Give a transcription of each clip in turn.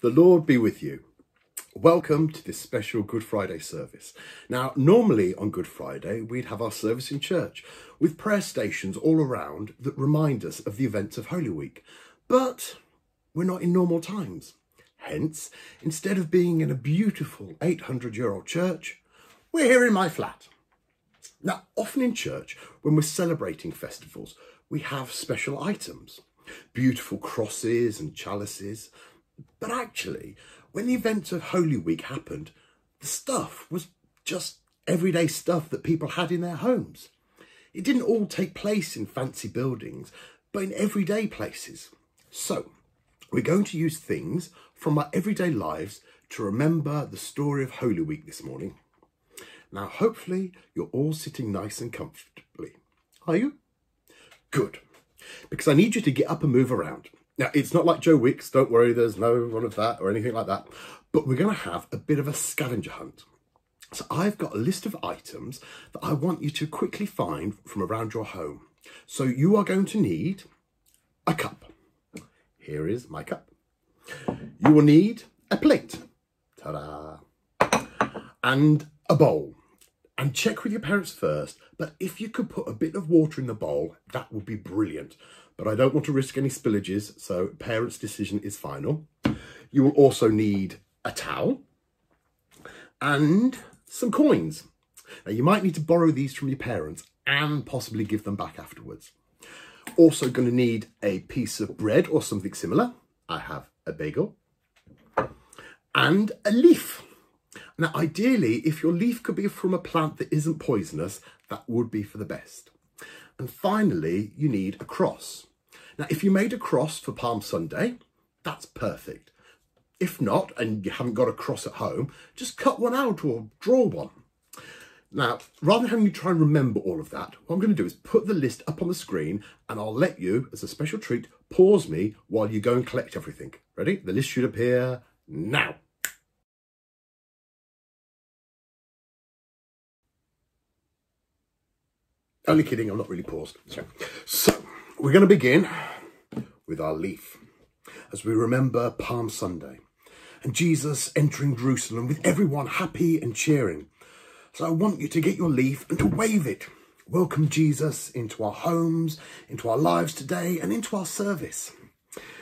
The Lord be with you. Welcome to this special Good Friday service. Now, normally on Good Friday, we'd have our service in church with prayer stations all around that remind us of the events of Holy Week. But we're not in normal times. Hence, instead of being in a beautiful 800-year-old church, we're here in my flat. Now, often in church, when we're celebrating festivals, we have special items, beautiful crosses and chalices. But actually, when the events of Holy Week happened, the stuff was just everyday stuff that people had in their homes. It didn't all take place in fancy buildings, but in everyday places. So, we're going to use things from our everyday lives to remember the story of Holy Week this morning. Now, hopefully, you're all sitting nice and comfortably. Are you? Good. Because I need you to get up and move around. Now, it's not like Joe Wicks, don't worry, there's no one of that or anything like that. But we're going to have a bit of a scavenger hunt. So I've got a list of items that I want you to quickly find from around your home. So you are going to need a cup. Here is my cup. You will need a plate. Ta-da! And a bowl. And check with your parents first, but if you could put a bit of water in the bowl, that would be brilliant. But I don't want to risk any spillages, so parents' decision is final. You will also need a towel and some coins. Now, you might need to borrow these from your parents and possibly give them back afterwards. Also going to need a piece of bread or something similar. I have a bagel and a leaf. Now, ideally, if your leaf could be from a plant that isn't poisonous, that would be for the best. And finally, you need a cross. Now, if you made a cross for Palm Sunday, that's perfect. If not, and you haven't got a cross at home, just cut one out or draw one. Now, rather than having you try and remember all of that, what I'm going to do is put the list up on the screen and I'll let you, as a special treat, pause me while you go and collect everything. Ready? The list should appear now. Only kidding, I'm not really paused. So, we're going to begin with our leaf as we remember Palm Sunday and Jesus entering Jerusalem with everyone happy and cheering. So I want you to get your leaf and to wave it. Welcome Jesus into our homes, into our lives today and into our service.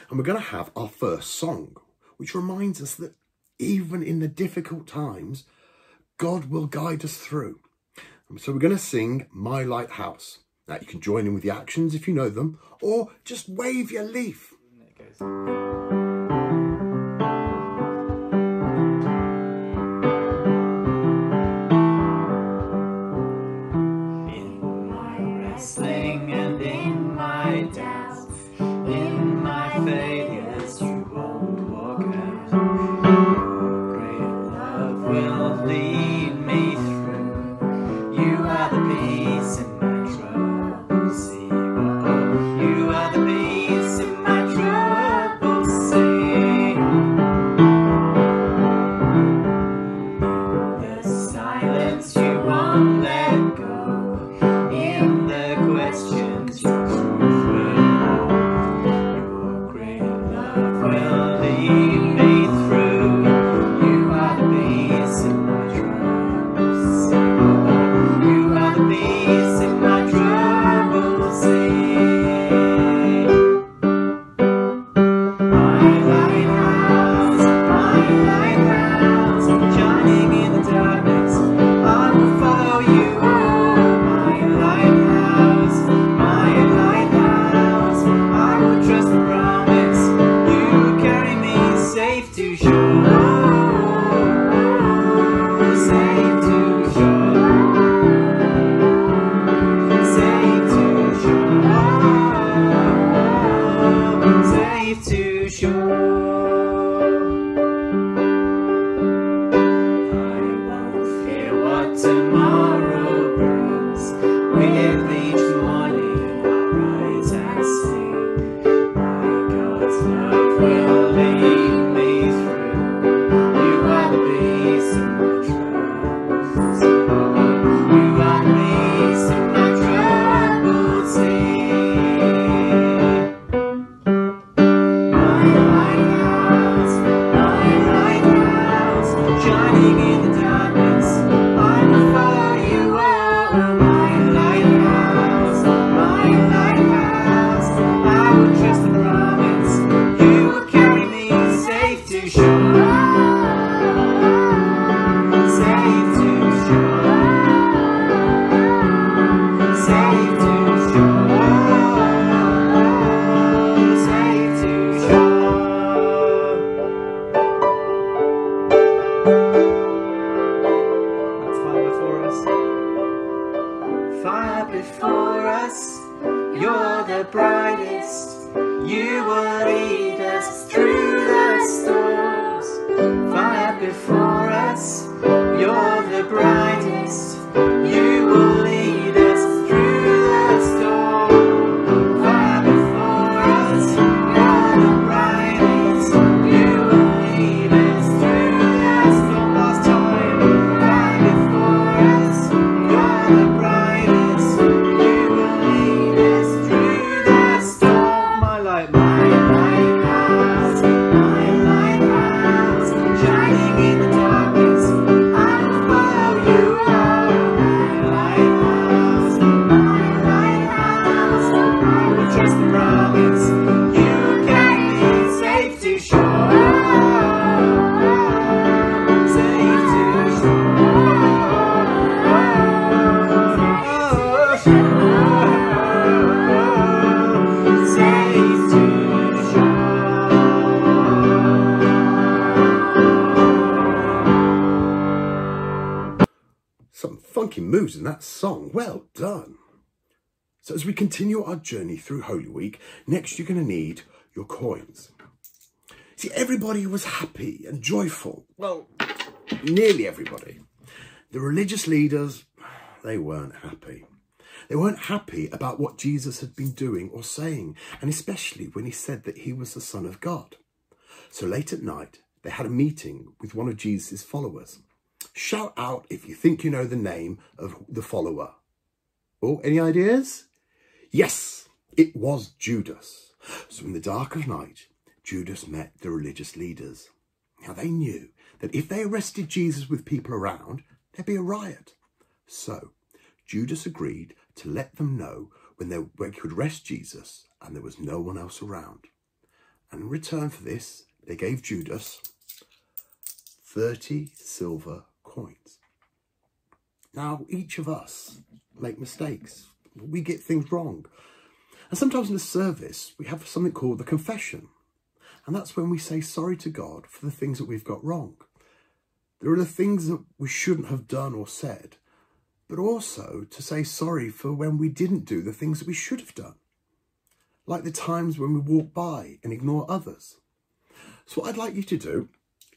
And we're going to have our first song, which reminds us that even in the difficult times, God will guide us through. So we're going to sing My Lighthouse. Now you can join in with the actions if you know them, or just wave your leaf. There it goes. You will lead us through the storms. Fire before us, you're the brightest. You will lead us through the storm. Fire before us, you're the brightest. You will lead us through the storm. Last time. Fire before us, you're the brightest. You will lead us through the storm. My lighthouse, shining in the darkness. I will follow you. My lighthouse, I will trust the promise. You carry me safe to shore. Safe to shore. Safe to Some funky moves in that song. Well done. So as we continue our journey through Holy Week, next you're going to need your coins. See, everybody was happy and joyful. Well, nearly everybody. The religious leaders, they weren't happy. They weren't happy about what Jesus had been doing or saying, and especially when he said that he was the Son of God. So late at night, they had a meeting with one of Jesus' followers. Shout out if you think you know the name of the follower. Oh, any ideas? Yes, it was Judas. So in the dark of night, Judas met the religious leaders. Now they knew that if they arrested Jesus with people around, there'd be a riot. So Judas agreed to let them know when they could arrest Jesus and there was no one else around. And in return for this, they gave Judas 30 silver coins. Now, each of us make mistakes. We get things wrong. And sometimes in the service, we have something called the confession. And that's when we say sorry to God for the things that we've got wrong. There are the things that we shouldn't have done or said, but also to say sorry for when we didn't do the things that we should have done. Like the times when we walk by and ignore others. So what I'd like you to do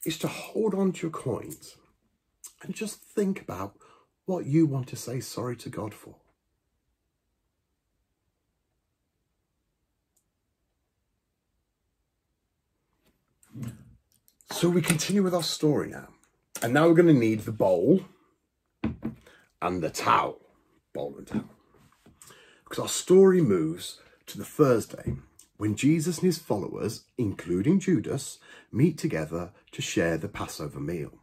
is to hold on to your coins and just think about what you want to say sorry to God for. So we continue with our story now. And now we're going to need the bowl and the towel. Bowl and towel. Because our story moves to the Thursday when Jesus and his followers, including Judas, meet together to share the Passover meal.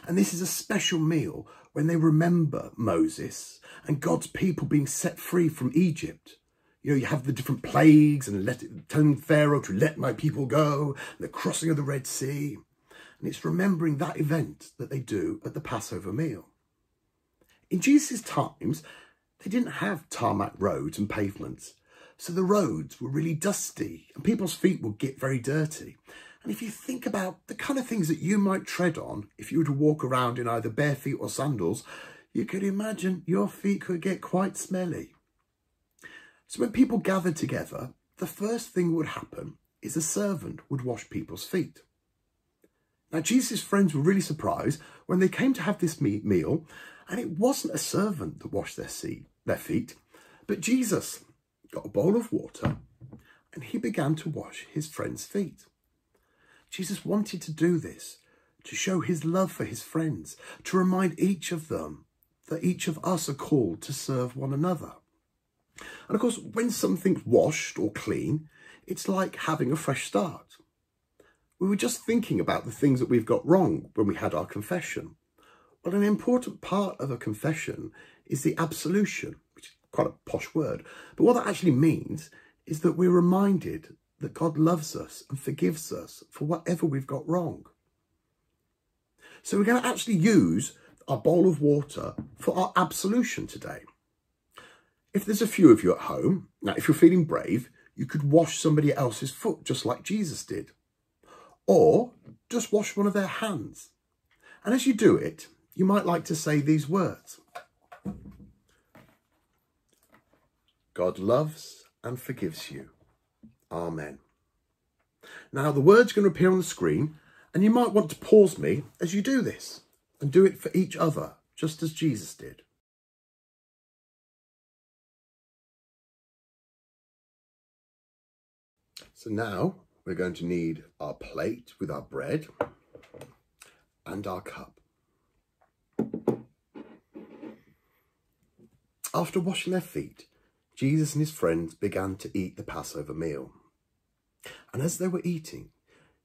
And this is a special meal when they remember Moses and God's people being set free from Egypt. You know, you have the different plagues and telling Pharaoh to let my people go, and the crossing of the Red Sea. And it's remembering that event that they do at the Passover meal. In Jesus' times, they didn't have tarmac roads and pavements. So the roads were really dusty and people's feet would get very dirty. And if you think about the kind of things that you might tread on if you were to walk around in either bare feet or sandals, you could imagine your feet could get quite smelly. So when people gathered together, the first thing that would happen is a servant would wash people's feet. Now, Jesus' friends were really surprised when they came to have this meal, and it wasn't a servant that washed their feet, but Jesus got a bowl of water and he began to wash his friends' feet. Jesus wanted to do this to show his love for his friends, to remind each of them that each of us are called to serve one another. And of course, when something's washed or clean, it's like having a fresh start. We were just thinking about the things that we've got wrong when we had our confession. Well, an important part of a confession is the absolution, which is quite a posh word. But what that actually means is that we're reminded that God loves us and forgives us for whatever we've got wrong. So we're going to actually use our bowl of water for our absolution today. If there's a few of you at home, now if you're feeling brave, you could wash somebody else's foot just like Jesus did. Or just wash one of their hands. And as you do it, you might like to say these words. God loves and forgives you. Amen. Now, the word's going to appear on the screen, and you might want to pause me as you do this, and do it for each other, just as Jesus did. So now we're going to need our plate with our bread and our cup. After washing their feet, Jesus and his friends began to eat the Passover meal. And as they were eating,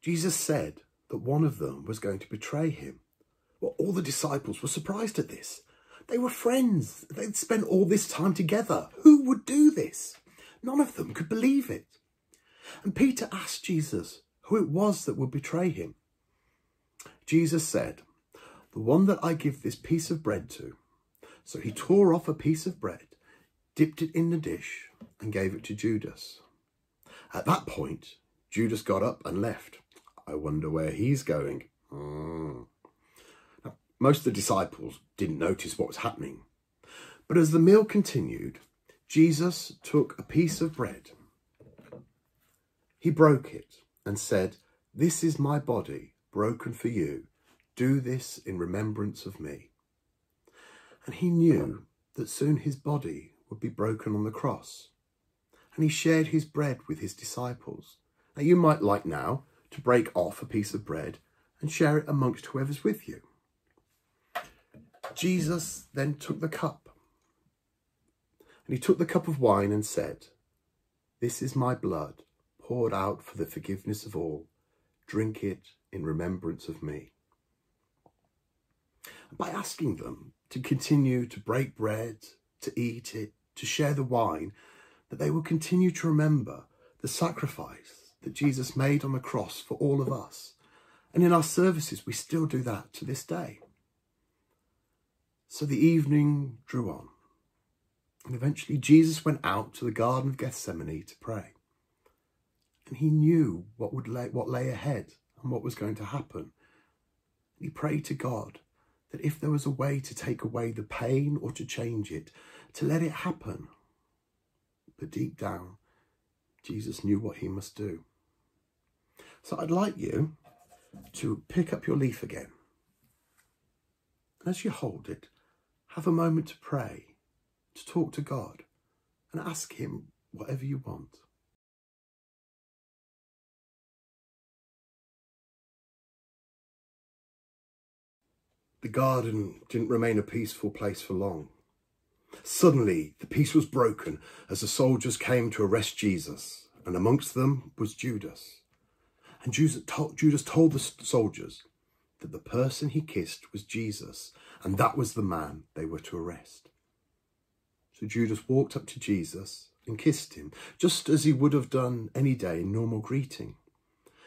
Jesus said that one of them was going to betray him. Well, all the disciples were surprised at this. They were friends. They'd spent all this time together. Who would do this? None of them could believe it. And Peter asked Jesus who it was that would betray him. Jesus said, "The one that I give this piece of bread to." So he tore off a piece of bread, dipped it in the dish, and gave it to Judas. At that point, Judas got up and left. I wonder where he's going. Now, most of the disciples didn't notice what was happening. But as the meal continued, Jesus took a piece of bread. He broke it and said, "This is my body broken for you. Do this in remembrance of me." And he knew that soon his body would be broken on the cross. And he shared his bread with his disciples. Now, you might like now to break off a piece of bread and share it amongst whoever's with you. Jesus then took the cup. And he took the cup of wine and said, "This is my blood, poured out for the forgiveness of all. Drink it in remembrance of me." And by asking them to continue to break bread, to eat it, to share the wine, that they will continue to remember the sacrifice that Jesus made on the cross for all of us. And in our services, we still do that to this day. So the evening drew on. And eventually Jesus went out to the Garden of Gethsemane to pray. And he knew what lay ahead and what was going to happen. He prayed to God that if there was a way to take away the pain or to change it, to let it happen. But deep down, Jesus knew what he must do. So I'd like you to pick up your leaf again. And as you hold it, have a moment to pray, to talk to God, and ask him whatever you want. The garden didn't remain a peaceful place for long. Suddenly, the peace was broken as the soldiers came to arrest Jesus, and amongst them was Judas. And Judas told the soldiers that the person he kissed was Jesus, and that was the man they were to arrest. So Judas walked up to Jesus and kissed him, just as he would have done any day in normal greeting.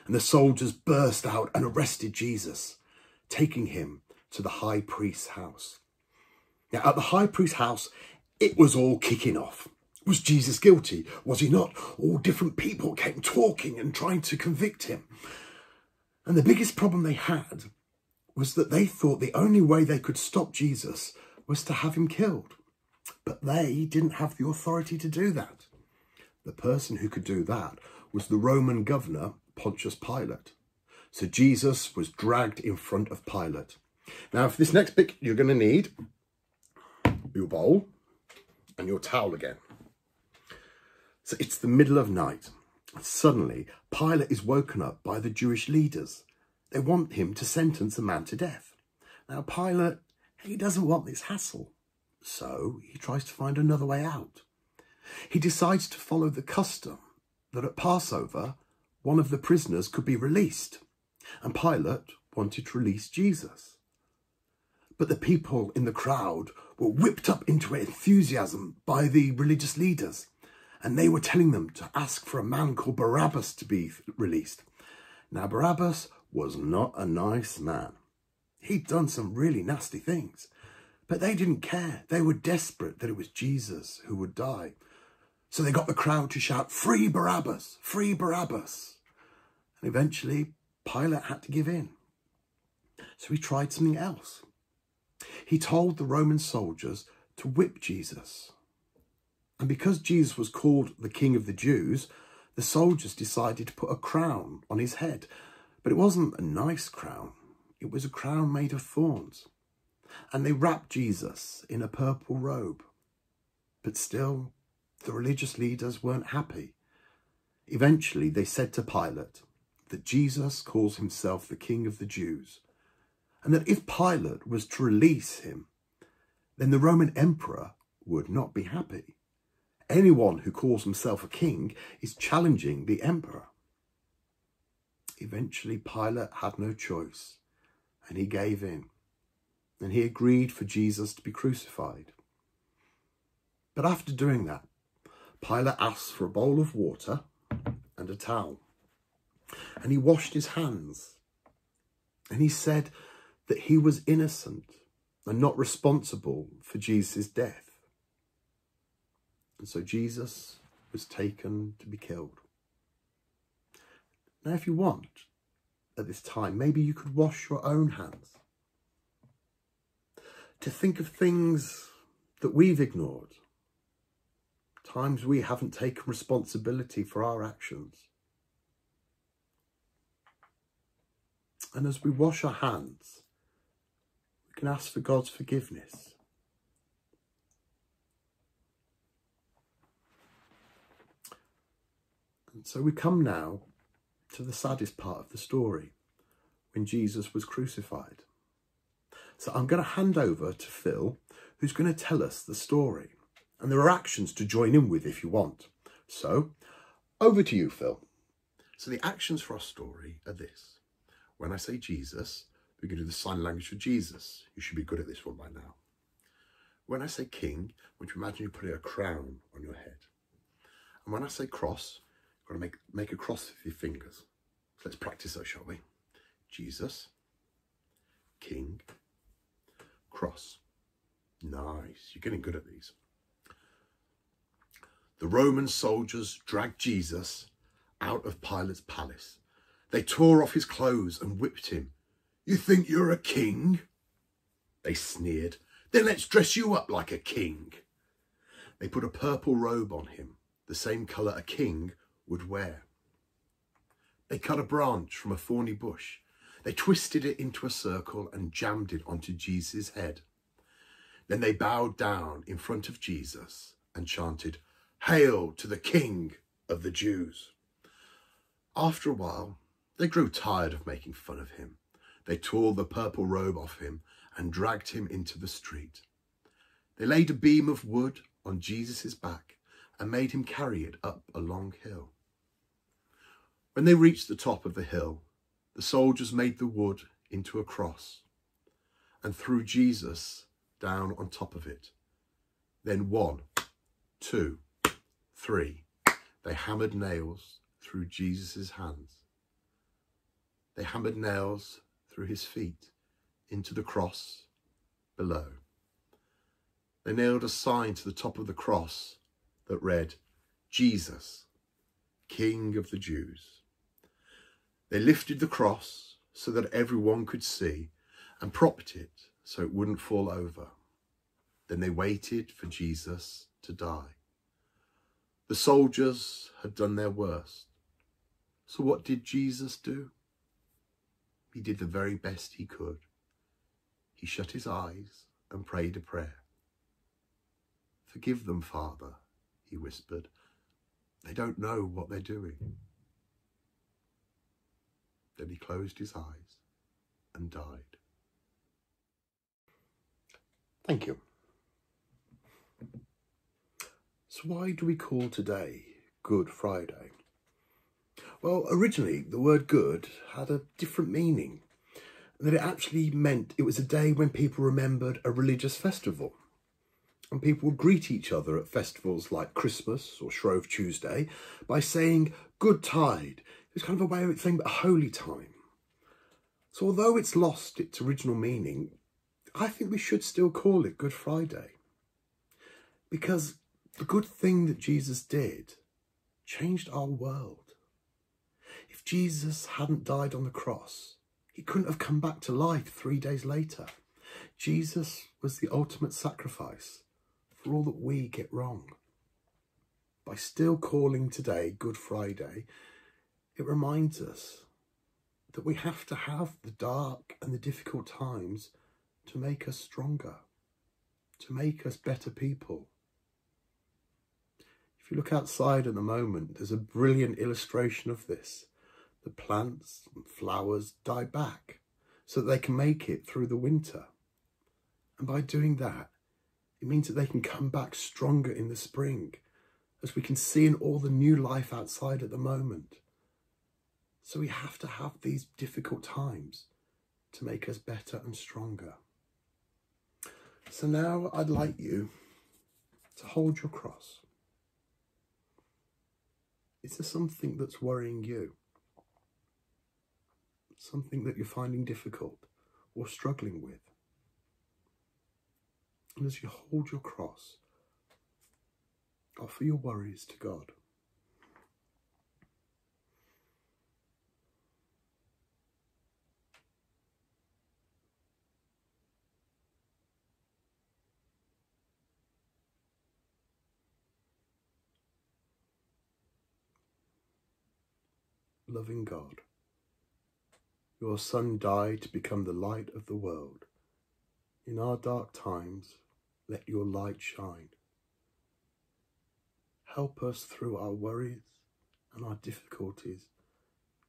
And the soldiers burst out and arrested Jesus, taking him to the high priest's house. Now, at the high priest's house, it was all kicking off. Was Jesus guilty? Was he not? All different people came talking and trying to convict him. And the biggest problem they had was that they thought the only way they could stop Jesus was to have him killed. But they didn't have the authority to do that. The person who could do that was the Roman governor, Pontius Pilate. So Jesus was dragged in front of Pilate. Now, for this next bit, you're going to need your bowl and your towel again. So it's the middle of night. Suddenly, Pilate is woken up by the Jewish leaders. They want him to sentence a man to death. Now, Pilate, he doesn't want this hassle. So he tries to find another way out. He decides to follow the custom that at Passover, one of the prisoners could be released. And Pilate wanted to release Jesus. But the people in the crowd were whipped up into enthusiasm by the religious leaders. And they were telling them to ask for a man called Barabbas to be released. Now, Barabbas was not a nice man. He'd done some really nasty things. But they didn't care. They were desperate that it was Jesus who would die. So they got the crowd to shout, "Free Barabbas! Free Barabbas!" And eventually, Pilate had to give in. So he tried something else. He told the Roman soldiers to whip Jesus. And because Jesus was called the King of the Jews, the soldiers decided to put a crown on his head. But it wasn't a nice crown. It was a crown made of thorns. And they wrapped Jesus in a purple robe. But still, the religious leaders weren't happy. Eventually, they said to Pilate that Jesus calls himself the King of the Jews, and that if Pilate was to release him, then the Roman emperor would not be happy. Anyone who calls himself a king is challenging the emperor. Eventually, Pilate had no choice, and he gave in, and he agreed for Jesus to be crucified. But after doing that, Pilate asked for a bowl of water and a towel, and he washed his hands, and he said that he was innocent and not responsible for Jesus' death. And so Jesus was taken to be killed. Now, if you want, at this time, maybe you could wash your own hands. To think of things that we've ignored, times we haven't taken responsibility for our actions. And as we wash our hands, we can ask for God's forgiveness. And so we come now to the saddest part of the story, when Jesus was crucified. So I'm going to hand over to Phil, who's going to tell us the story. And there are actions to join in with if you want. So, over to you, Phil. So the actions for our story are this. When I say Jesus, we're going to do the sign language for Jesus. You should be good at this one by now. When I say king, I want you to imagine you're putting a crown on your head. And when I say cross, you've got to make a cross with your fingers. So let's practice those, shall we? Jesus, king, cross. Nice. You're getting good at these. The Roman soldiers dragged Jesus out of Pilate's palace. They tore off his clothes and whipped him. "You think you're a king?" They sneered. "Then let's dress you up like a king." They put a purple robe on him, the same colour a king would wear. They cut a branch from a thorny bush. They twisted it into a circle and jammed it onto Jesus' head. Then they bowed down in front of Jesus and chanted, "Hail to the King of the Jews." After a while, they grew tired of making fun of him. They tore the purple robe off him and dragged him into the street. They laid a beam of wood on Jesus' back and made him carry it up a long hill. When they reached the top of the hill, the soldiers made the wood into a cross and threw Jesus down on top of it. Then 1, 2, 3, they hammered nails through Jesus' hands. They hammered nails through his feet into the cross below. They nailed a sign to the top of the cross that read, "Jesus, King of the Jews." They lifted the cross so that everyone could see and propped it so it wouldn't fall over. Then they waited for Jesus to die. The soldiers had done their worst. So what did Jesus do? He did the very best he could. He shut his eyes and prayed a prayer. "Forgive them, Father," he whispered. "They don't know what they're doing." Then he closed his eyes and died. Thank you. So why do we call today Good Friday? Well, originally the word good had a different meaning. That it actually meant it was a day when people remembered a religious festival. And people would greet each other at festivals like Christmas or Shrove Tuesday by saying good tide. It was kind of a way of saying a holy time. So although it's lost its original meaning, I think we should still call it Good Friday. Because the good thing that Jesus did changed our world. If Jesus hadn't died on the cross, he couldn't have come back to life 3 days later. Jesus was the ultimate sacrifice for all that we get wrong. by still calling today Good Friday, it reminds us that we have to have the dark and the difficult times to make us stronger, to make us better people. If you look outside at the moment, there's a brilliant illustration of this. The plants and flowers die back so that they can make it through the winter. And by doing that, it means that they can come back stronger in the spring, as we can see in all the new life outside at the moment. So we have to have these difficult times to make us better and stronger. So now I'd like you to hold your cross. Is there something that's worrying you? Something that you're finding difficult or struggling with? And as you hold your cross, offer your worries to God. Loving God, your Son died to become the light of the world. In our dark times, let your light shine. Help us through our worries and our difficulties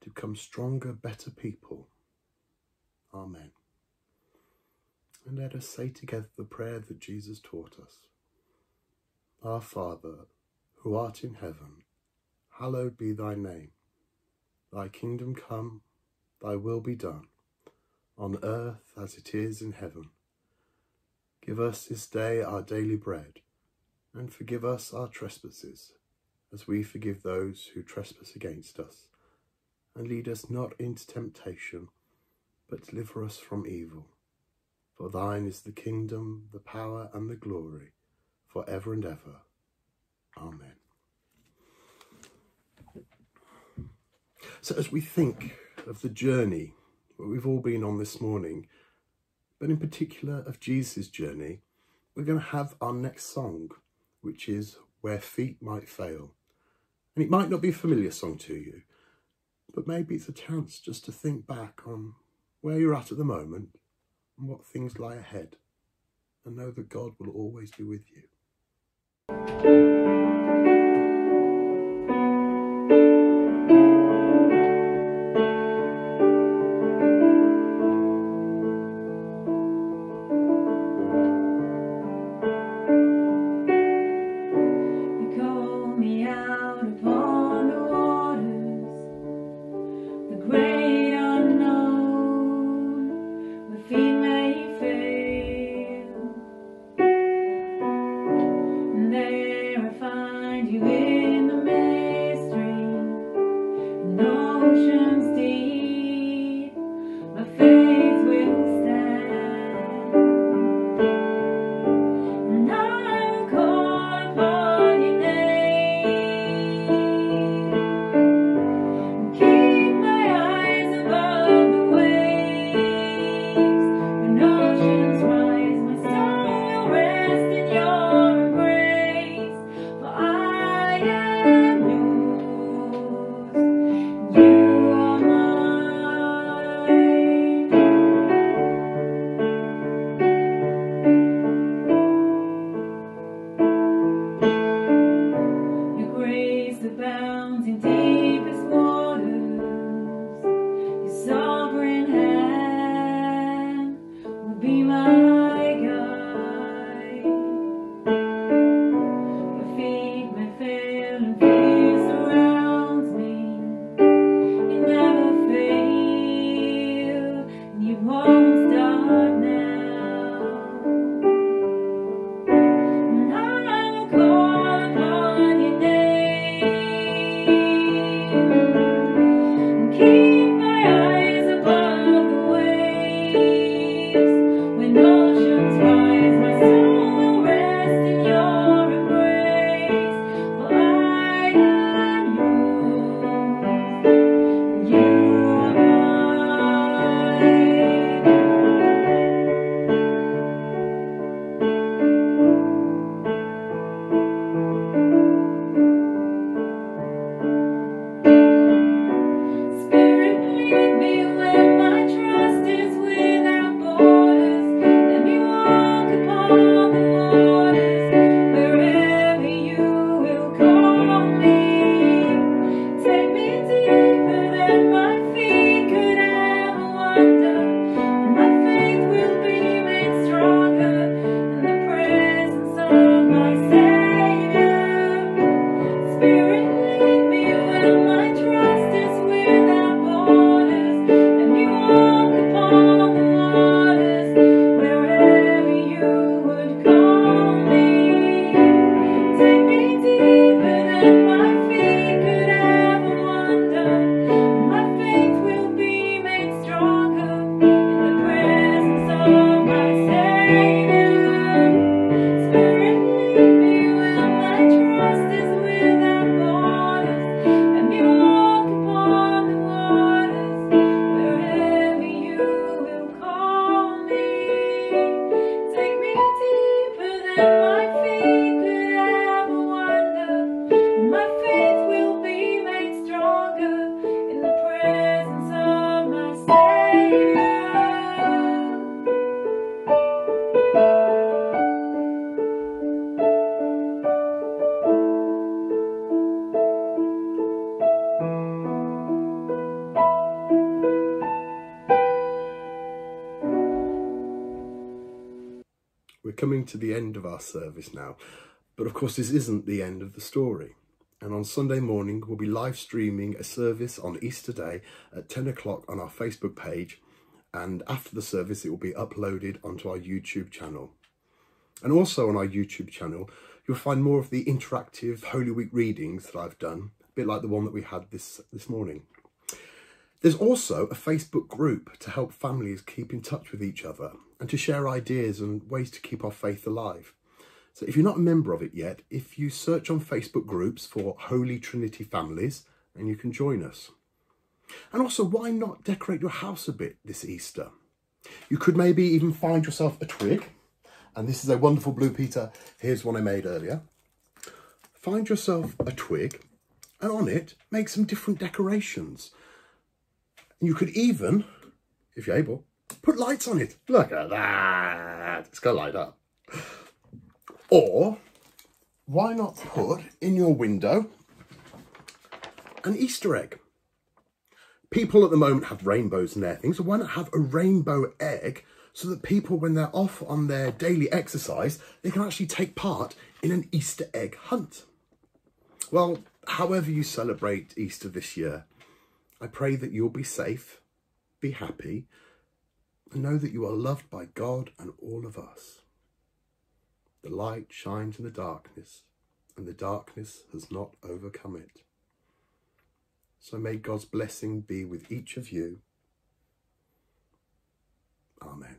to become stronger, better people. Amen. And let us say together the prayer that Jesus taught us. Our Father, who art in heaven, hallowed be thy name. Thy kingdom come, thy will be done, on earth as it is in heaven. Give us this day our daily bread, and forgive us our trespasses, as we forgive those who trespass against us. And lead us not into temptation, but deliver us from evil. For thine is the kingdom, the power, and the glory, for ever and ever. Amen. So as we think of the journey that we've all been on this morning, but in particular of Jesus' journey, we're going to have our next song, which is Where Feet Might Fail. And it might not be a familiar song to you, but maybe it's a chance just to think back on where you're at the moment and what things lie ahead, and know that God will always be with you. You are my coming to the end of our service now, but of course this isn't the end of the story. And on Sunday morning, we'll be live streaming a service on Easter Day at 10 o'clock on our Facebook page. And after the service, it will be uploaded onto our YouTube channel. And also on our YouTube channel, you'll find more of the interactive Holy Week readings that I've done, a bit like the one that we had this morning. There's also a Facebook group to help families keep in touch with each other and to share ideas and ways to keep our faith alive. So if you're not a member of it yet, if you search on Facebook groups for Holy Trinity Families, then you can join us. And also, why not decorate your house a bit this Easter? You could maybe even find yourself a twig. And this is a wonderful Blue Peter. Here's one I made earlier. Find yourself a twig and on it, make some different decorations. And you could even, if you're able, put lights on it. Look at that. It's going to light up. Or why not put in your window an Easter egg? People at the moment have rainbows in their things, so why not have a rainbow egg so that people, when they're off on their daily exercise, they can actually take part in an Easter egg hunt? Well, however you celebrate Easter this year, I pray that you'll be safe, be happy, and know that you are loved by God and all of us. The light shines in the darkness, and the darkness has not overcome it. So may God's blessing be with each of you. Amen.